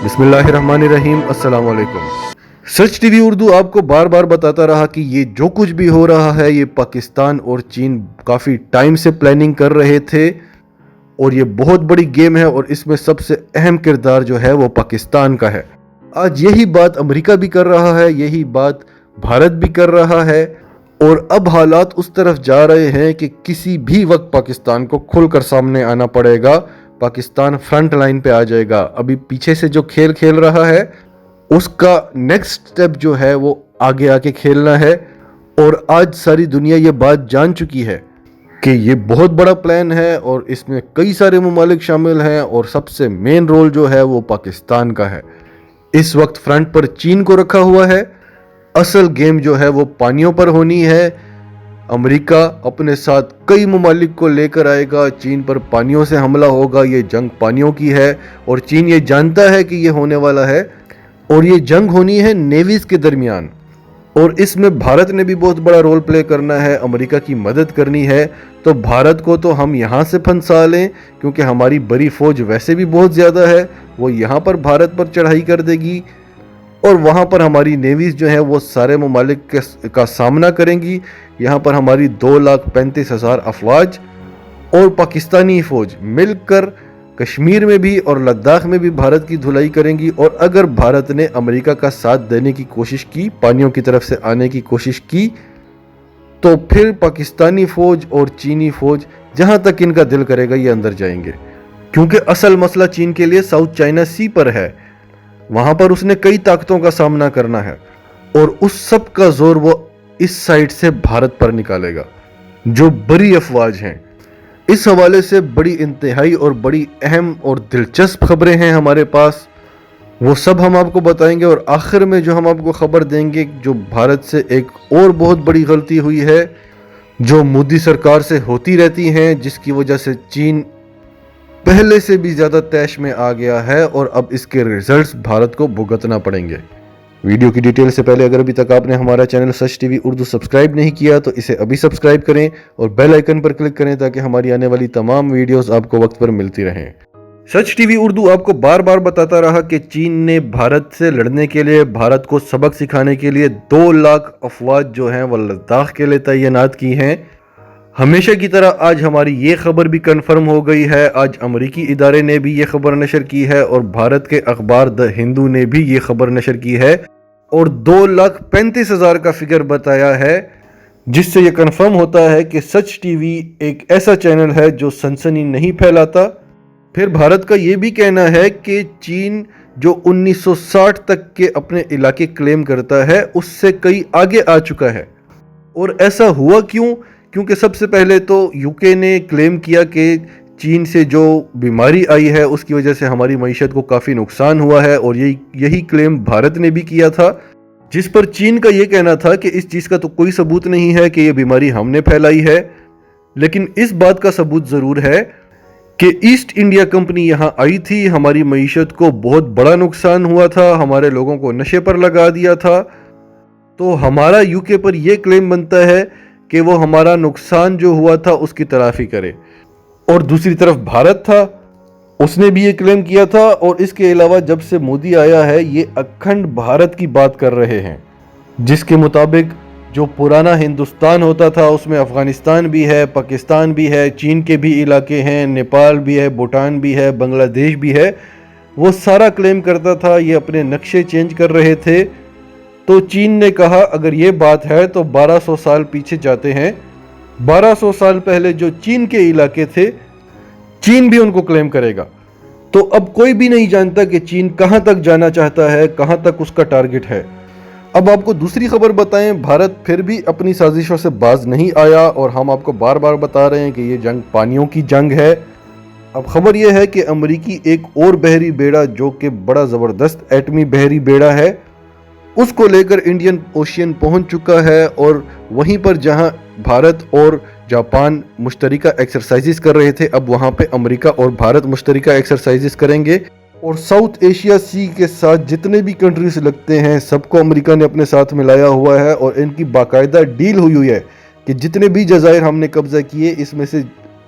بسم اللہ الرحمن الرحیم، السلام علیکم۔ سچ ٹی وی اردو آپ کو بار بار بتاتا رہا کہ یہ جو کچھ بھی ہو رہا ہے یہ پاکستان اور چین کافی ٹائم سے پلاننگ کر رہے تھے، اور یہ بہت بڑی گیم ہے اور اس میں سب سے اہم کردار جو ہے وہ پاکستان کا ہے۔ آج یہی بات امریکہ بھی کر رہا ہے، یہی بات بھارت بھی کر رہا ہے، اور اب حالات اس طرف جا رہے ہیں کہ کسی بھی وقت پاکستان کو کھل کر سامنے آنا پڑے گا۔ پاکستان فرنٹ لائن پہ آ جائے گا۔ ابھی پیچھے سے جو کھیل کھیل رہا ہے اس کا نیکسٹ سٹیپ جو ہے وہ آگے آ کے کھیلنا ہے، اور آج ساری دنیا یہ بات جان چکی ہے کہ یہ بہت بڑا پلان ہے اور اس میں کئی سارے ممالک شامل ہیں، اور سب سے مین رول جو ہے وہ پاکستان کا ہے۔ اس وقت فرنٹ پر چین کو رکھا ہوا ہے، اصل گیم جو ہے وہ پانیوں پر ہونی ہے۔ امریکہ اپنے ساتھ کئی ممالک کو لے کر آئے گا، چین پر پانیوں سے حملہ ہوگا، یہ جنگ پانیوں کی ہے، اور چین یہ جانتا ہے کہ یہ ہونے والا ہے، اور یہ جنگ ہونی ہے نیویز کے درمیان، اور اس میں بھارت نے بھی بہت بڑا رول پلے کرنا ہے، امریکہ کی مدد کرنی ہے۔ تو بھارت کو تو ہم یہاں سے پھنسا لیں، کیونکہ ہماری بڑی فوج ویسے بھی بہت زیادہ ہے، وہ یہاں پر بھارت پر چڑھائی کر دے گی، اور وہاں پر ہماری نیویز جو ہیں وہ سارے ممالک کا سامنا کریں گی۔ یہاں پر ہماری 2,35,000 افواج اور پاکستانی فوج مل کر کشمیر میں بھی اور لداخ میں بھی بھارت کی دھلائی کریں گی، اور اگر بھارت نے امریکہ کا ساتھ دینے کی کوشش کی، پانیوں کی طرف سے آنے کی کوشش کی، تو پھر پاکستانی فوج اور چینی فوج جہاں تک ان کا دل کرے گا یہ اندر جائیں گے، کیونکہ اصل مسئلہ چین کے لیے ساؤتھ چائنا سی پر ہے۔ وہاں پر اس نے کئی طاقتوں کا سامنا کرنا ہے، اور اس سب کا زور وہ اس سائڈ سے بھارت پر نکالے گا، جو بڑی افواج ہیں۔ اس حوالے سے بڑی انتہائی اور بڑی اہم اور دلچسپ خبریں ہیں ہمارے پاس، وہ سب ہم آپ کو بتائیں گے، اور آخر میں جو ہم آپ کو خبر دیں گے جو بھارت سے ایک اور بہت بڑی غلطی ہوئی ہے، جو مودی سرکار سے ہوتی رہتی ہیں، جس کی وجہ سے چین پہلے سے بھی زیادہ طیش میں آ گیا ہے، اور اب اس کے ریزلٹس بھارت کو بھگتنا پڑیں گے۔ ویڈیو کی ڈیٹیل سے پہلے اگر ابھی تک آپ نے ہمارا چینل سچ ٹی وی اردو سبسکرائب نہیں کیا تو اسے ابھی سبسکرائب کریں اور بیل آئیکن پر کلک کریں تاکہ ہماری آنے والی تمام ویڈیوز آپ کو وقت پر ملتی رہیں۔ سچ ٹی وی اردو آپ کو بار بار بتاتا رہا کہ چین نے بھارت سے لڑنے کے لیے، بھارت کو سبق سکھانے کے لیے 2 لاکھ افواج جو ہیں وہ لداخ کے لیے تعینات کی ہیں۔ ہمیشہ کی طرح آج ہماری یہ خبر بھی کنفرم ہو گئی ہے، آج امریکی ادارے نے بھی یہ خبر نشر کی ہے، اور بھارت کے اخبار دی ہندو نے بھی یہ خبر نشر کی ہے، اور 2,35,000 کا فگر بتایا ہے، جس سے یہ کنفرم ہوتا ہے کہ سچ ٹی وی ایک ایسا چینل ہے جو سنسنی نہیں پھیلاتا۔ پھر بھارت کا یہ بھی کہنا ہے کہ چین جو 1960 تک کے اپنے علاقے کلیم کرتا ہے اس سے کئی آگے آ چکا ہے، اور ایسا ہوا کیوں؟ کیونکہ سب سے پہلے تو یو کے نے کلیم کیا کہ چین سے جو بیماری آئی ہے اس کی وجہ سے ہماری معیشت کو کافی نقصان ہوا ہے، اور یہی کلیم بھارت نے بھی کیا تھا، جس پر چین کا یہ کہنا تھا کہ اس چیز کا تو کوئی ثبوت نہیں ہے کہ یہ بیماری ہم نے پھیلائی ہے، لیکن اس بات کا ثبوت ضرور ہے کہ ایسٹ انڈیا کمپنی یہاں آئی تھی، ہماری معیشت کو بہت بڑا نقصان ہوا تھا، ہمارے لوگوں کو نشے پر لگا دیا تھا۔ تو ہمارا یو کے پر یہ کلیم بنتا ہے کہ وہ ہمارا نقصان جو ہوا تھا اس کی تلافی کرے، اور دوسری طرف بھارت تھا، اس نے بھی یہ کلیم کیا تھا، اور اس کے علاوہ جب سے مودی آیا ہے یہ اکھنڈ بھارت کی بات کر رہے ہیں، جس کے مطابق جو پرانا ہندوستان ہوتا تھا اس میں افغانستان بھی ہے، پاکستان بھی ہے، چین کے بھی علاقے ہیں، نیپال بھی ہے، بھوٹان بھی ہے، بنگلہ دیش بھی ہے، وہ سارا کلیم کرتا تھا، یہ اپنے نقشے چینج کر رہے تھے۔ تو چین نے کہا اگر یہ بات ہے تو 1200 سال پیچھے جاتے ہیں، 1200 سال پہلے جو چین کے علاقے تھے چین بھی ان کو کلیم کرے گا۔ تو اب کوئی بھی نہیں جانتا کہ چین کہاں تک جانا چاہتا ہے، کہاں تک اس کا ٹارگٹ ہے۔ اب آپ کو دوسری خبر بتائیں، بھارت پھر بھی اپنی سازشوں سے باز نہیں آیا، اور ہم آپ کو بار بار بتا رہے ہیں کہ یہ جنگ پانیوں کی جنگ ہے۔ اب خبر یہ ہے کہ امریکی ایک اور بحری بیڑا جو کہ بڑا زبردست ایٹمی بحری بیڑا ہے، اس کو لے کر انڈین اوشین پہنچ چکا ہے، اور وہیں پر جہاں بھارت اور جاپان مشترکہ ایکسرسائزز کر رہے تھے اب وہاں پہ امریکہ اور بھارت مشترکہ ایکسرسائزز کریں گے، اور ساؤتھ ایشیا سی کے ساتھ جتنے بھی کنٹریز لگتے ہیں سب کو امریکہ نے اپنے ساتھ ملایا ہوا ہے، اور ان کی باقاعدہ ڈیل ہوئی ہے کہ جتنے بھی جزائر ہم نے قبضہ کیے اس میں سے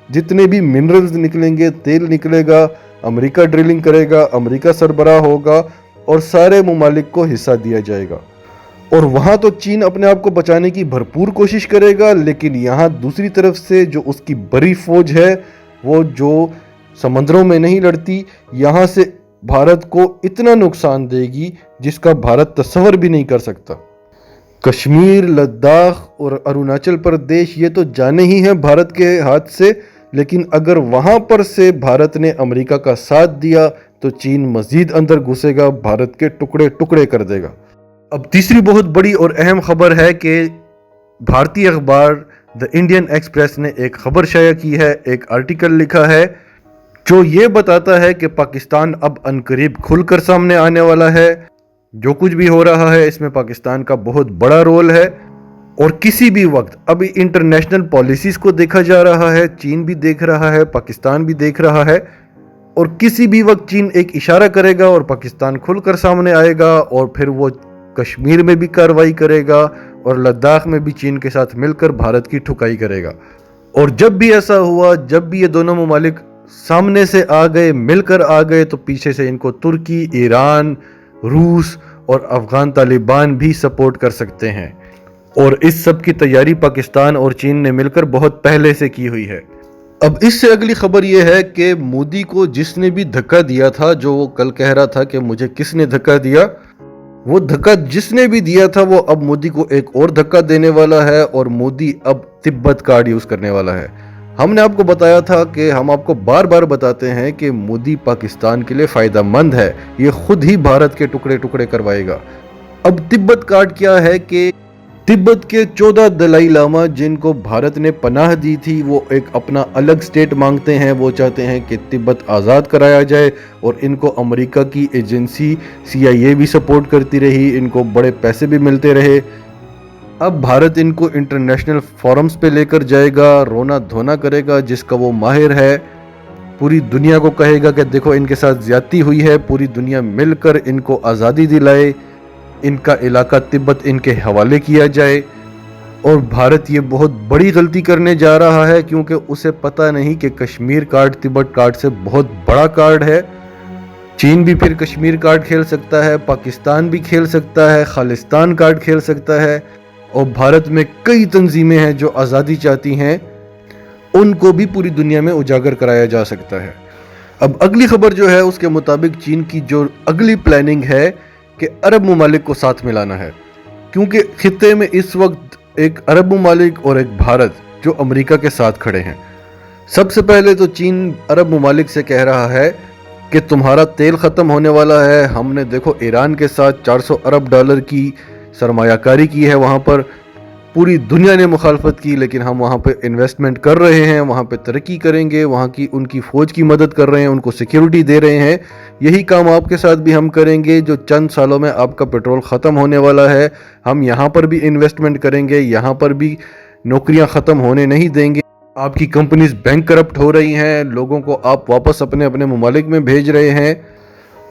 जितने भी मिनरल्स निकलेंगे, तेल निकलेगा, अमेरिका ड्रिलिंग करेगा, अमेरिका सरबराह होगा और सारे ममालिक को हिस्सा दिया जाएगा। और वहाँ तो चीन अपने आप को बचाने की भरपूर कोशिश करेगा, लेकिन यहाँ दूसरी तरफ से जो उसकी बड़ी फौज है वो जो समंदरों में नहीं लड़ती, यहाँ से भारत को इतना नुकसान देगी जिसका भारत तस्वर भी नहीं कर सकता। कश्मीर, लद्दाख और अरुणाचल प्रदेश ये तो जाने ही हैं भारत के हाथ से, लेकिन अगर वहाँ पर से भारत ने अमेरिका का साथ दिया तो चीन मजीद अंदर घुसेगा, भारत के टुकड़े टुकड़े कर देगा। अब तीसरी बहुत बड़ी और अहम खबर है कि भारतीय अखबार द इंडियन एक्सप्रेस ने एक खबर शाया की है, एक आर्टिकल लिखा है जो ये बताता है कि पाकिस्तान अब अनकरीब खुलकर सामने आने वाला है। जो कुछ भी हो रहा है इसमें पाकिस्तान का बहुत बड़ा रोल है और किसी भी वक्त अभी इंटरनेशनल पॉलिसीज को देखा जा रहा है, चीन भी देख रहा है, पाकिस्तान भी देख रहा है और किसी भी वक्त चीन एक इशारा करेगा और पाकिस्तान खुलकर सामने आएगा और फिर वो कश्मीर में भी कार्रवाई करेगा और लद्दाख में भी चीन के साथ मिलकर भारत की ठुकाई करेगा। और जब भी ऐसा हुआ, जब भी ये दोनों ममालिक सामने से आ गए, मिलकर आ गए, तो पीछे से इनको तुर्की, ईरान, रूस और अफगान तालिबान भी सपोर्ट कर सकते हैं। और इस सब की तैयारी पाकिस्तान और चीन ने मिलकर बहुत पहले से की हुई है। अब इससे अगली खबर यह है कि मोदी को जिसने भी धक्का दिया था, जो वो कल कह रहा था कि मुझे किसने धक्का दिया, वो धक्का जिसने भी दिया था वो अब मोदी को एक और धक्का देने वाला है और मोदी अब तिब्बत कार्ड यूज करने वाला है। हमने आपको बताया था कि हम आपको बार बार बताते हैं कि मोदी पाकिस्तान के लिए फायदेमंद है, ये खुद ही भारत के टुकड़े टुकड़े करवाएगा। अब तिब्बत कार्ड क्या है कि तिब्बत के 14 दलाई लामा जिनको भारत ने पनाह दी थी, वो एक अपना अलग स्टेट मांगते हैं। वो चाहते हैं कि तिब्बत आज़ाद कराया जाए और इनको अमेरिका की एजेंसी CIA भी सपोर्ट करती रही, इनको बड़े पैसे भी मिलते रहे। अब भारत इनको इंटरनेशनल फोरम्स पे लेकर जाएगा, रोना धोना करेगा जिसका वो माहिर है, पूरी दुनिया को कहेगा कि देखो इनके साथ ज्यादती हुई है, पूरी दुनिया मिलकर इनको आज़ादी दिलाए, इनका इलाका तिब्बत इनके हवाले किया जाए। और भारत ये बहुत बड़ी गलती करने जा रहा है क्योंकि उसे पता नहीं कि कश्मीर कार्ड तिब्बत कार्ड से बहुत बड़ा कार्ड है। चीन भी फिर कश्मीर कार्ड खेल सकता है, पाकिस्तान भी खेल सकता है, खालिस्तान कार्ड खेल सकता है और भारत में कई तंजीमें हैं जो आज़ादी चाहती हैं, उनको भी पूरी दुनिया में उजागर कराया जा सकता है। अब अगली खबर जो है उसके मुताबिक चीन की जो अगली प्लानिंग है कि अरब ममालिक को साथ मिलाना है, क्योंकि खित्ते में इस वक्त एक अरब ममालिक और एक भारत जो अमेरिका के साथ खड़े हैं। सबसे पहले तो चीन अरब ममालिक से कह रहा है कि तुम्हारा तेल ख़त्म होने वाला है। हमने देखो ईरान के साथ 400 अरब डॉलर की सरमायाकारी की है, वहाँ पर पूरी दुनिया ने मुखालफत की, लेकिन हम वहाँ पे इन्वेस्टमेंट कर रहे हैं, वहाँ पे तरक्की करेंगे, वहाँ की उनकी फ़ौज की मदद कर रहे हैं, उनको सिक्योरिटी दे रहे हैं। यही काम आपके साथ भी हम करेंगे। जो चंद सालों में आपका पेट्रोल ख़त्म होने वाला है, हम यहाँ पर भी इन्वेस्टमेंट करेंगे, यहाँ पर भी नौकरियाँ ख़त्म होने नहीं देंगे। आपकी कंपनीज बैंक करप्ट हो रही हैं, लोगों को आप वापस अपने अपने ममालिक में भेज रहे हैं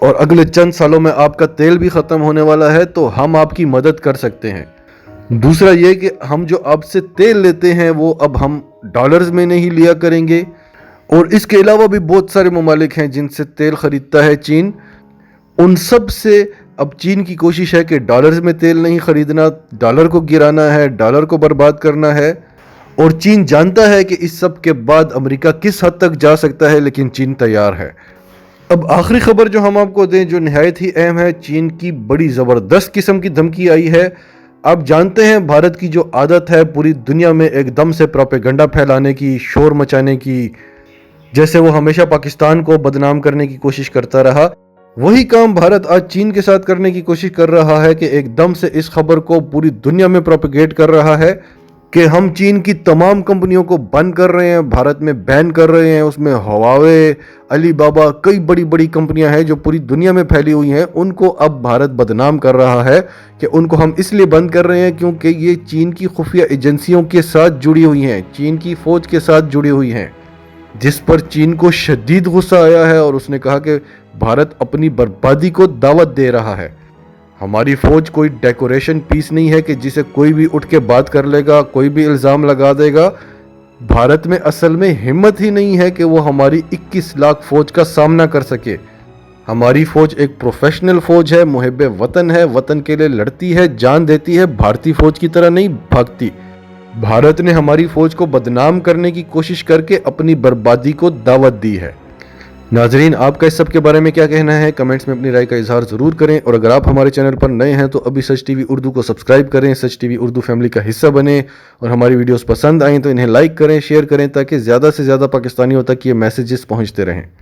और अगले चंद सालों में आपका तेल भी ख़त्म होने वाला है, तो हम आपकी मदद कर सकते हैं। दूसरा ये कि हम जो आपसे तेल लेते हैं वो अब हम डॉलर्स में नहीं लिया करेंगे। और इसके अलावा भी बहुत सारे ममालिक हैं जिनसे तेल ख़रीदता है चीन, उन सब से अब चीन की कोशिश है कि डॉलर्स में तेल नहीं ख़रीदना, डॉलर को गिराना है, डॉलर को बर्बाद करना है। और चीन जानता है कि इस सब के बाद अमेरिका किस हद तक जा सकता है, लेकिन चीन तैयार है। अब आखिरी खबर जो हम आपको दें, जो निहायत ही अहम है, चीन की बड़ी ज़बरदस्त किस्म की धमकी आई है। आप जानते हैं भारत की जो आदत है पूरी दुनिया में एकदम से प्रोपेगेंडा फैलाने की, शोर मचाने की, जैसे वो हमेशा पाकिस्तान को बदनाम करने की कोशिश करता रहा, वही काम भारत आज चीन के साथ करने की कोशिश कर रहा है कि एकदम से इस खबर को पूरी दुनिया में प्रोपेगेट कर रहा है कि हम चीन की तमाम कंपनियों को बंद कर रहे हैं, भारत में बैन कर रहे हैं। उसमें हवावे, अलीबाबा, कई बड़ी बड़ी कंपनियां हैं जो पूरी दुनिया में फैली हुई हैं, उनको अब भारत बदनाम कर रहा है कि उनको हम इसलिए बंद कर रहे हैं क्योंकि ये चीन की खुफिया एजेंसियों के साथ जुड़ी हुई हैं, चीन की फौज के साथ जुड़ी हुई हैं, जिस पर चीन को शदीद गुस्सा आया है और उसने कहा कि भारत अपनी बर्बादी को दावत दे रहा है। हमारी फौज कोई डेकोरेशन पीस नहीं है कि जिसे कोई भी उठ के बात कर लेगा, कोई भी इल्ज़ाम लगा देगा। भारत में असल में हिम्मत ही नहीं है कि वो हमारी 21 लाख फौज का सामना कर सके। हमारी फौज एक प्रोफेशनल फौज है, मुहिब्बे वतन है, वतन के लिए लड़ती है, जान देती है, भारतीय फौज की तरह नहीं भागती। भारत ने हमारी फौज को बदनाम करने की कोशिश करके अपनी बर्बादी को दावत दी है। नाजरीन, आपका इस सब के बारे में क्या कहना है? कमेंट्स में अपनी राय का इजहार जरूर करें, और अगर आप हमारे चैनल पर नए हैं तो अभी सच टीवी उर्दू को सब्सक्राइब करें, सच टीवी उर्दू फैमिली का हिस्सा बने, और हमारी वीडियोस पसंद आएँ तो इन्हें लाइक करें, शेयर करें, ताकि ज़्यादा से ज़्यादा पाकिस्तानियों तक ये मैसेजेस पहुंचते रहें।